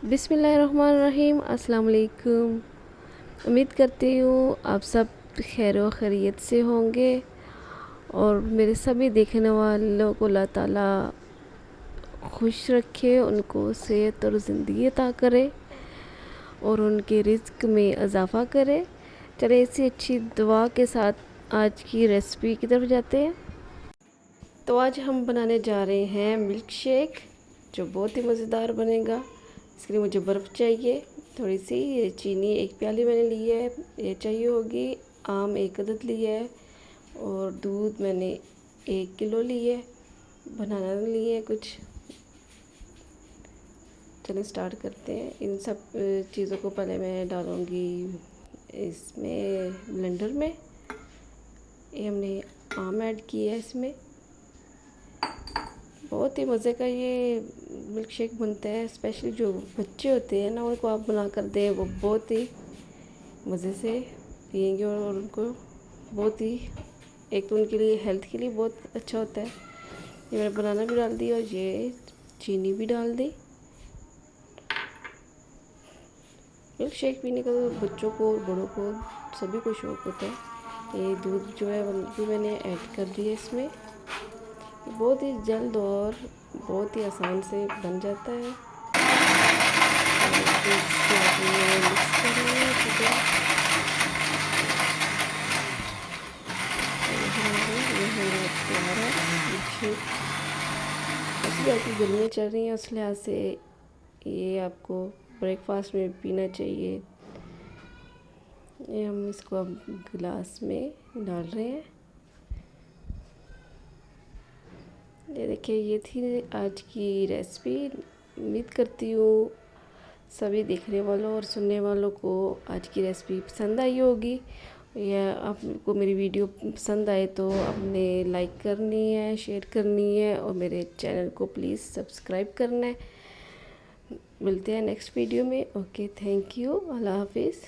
बिस्मिल्लाहिर्रहमानिर्रहीम। अस्सलाम वालेकुम। उम्मीद करती हूँ आप सब खैर व खैरियत से होंगे और मेरे सभी देखने वालों को अल्लाह ताला खुश रखे, उनको सेहत और ज़िंदगी अता करे और उनके रिज़्क में इजाफ़ा करे। चलिए इसी अच्छी दुआ के साथ आज की रेसिपी की तरफ जाते हैं। तो आज हम बनाने जा रहे हैं मिल्क शेक, जो बहुत ही मज़ेदार बनेगा। इसके लिए मुझे बर्फ़ चाहिए थोड़ी सी, ये चीनी 1 प्याली मैंने ली है, ये चाहिए होगी, आम 1 अदद लिया है और दूध मैंने 1 किलो लिए, बनाना लिए कुछ। चलिए स्टार्ट करते हैं। इन सब चीज़ों को पहले मैं डालूँगी इसमें ब्लेंडर में। ये हमने आम ऐड किया है इसमें। बहुत ही मज़े का ये मिल्क शेक बनता है। स्पेशली जो बच्चे होते हैं ना, उनको आप बना कर दें, वो बहुत ही मज़े से पियेंगे और उनको बहुत ही, एक तो उनके लिए हेल्थ के लिए बहुत अच्छा होता है। ये मैंने बनाना भी डाल दिया और ये चीनी भी डाल दी। मिल्क शेक पीने का तो बच्चों को और बड़ों को सभी को शौक़ होता है। ये दूध जो है वो भी मैंने ऐड कर दिया इसमें। बहुत ही जल्द और बहुत ही आसान से बन जाता है। मिक्स करेंगे तैयार है। ऐसी गर्मियाँ चल रही हैं, उस लिहाज से ये आपको ब्रेकफास्ट में पीना चाहिए। ये हम इसको अब गिलास में डाल रहे हैं। ये देखिए, ये थी आज की रेसिपी। उम्मीद करती हूँ सभी देखने वालों और सुनने वालों को आज की रेसिपी पसंद आई होगी। या आपको मेरी वीडियो पसंद आए तो आपने लाइक करनी है, शेयर करनी है और मेरे चैनल को प्लीज़ सब्सक्राइब करना है। मिलते हैं नेक्स्ट वीडियो में। ओके, थैंक यू, अल्लाह हाफिज़।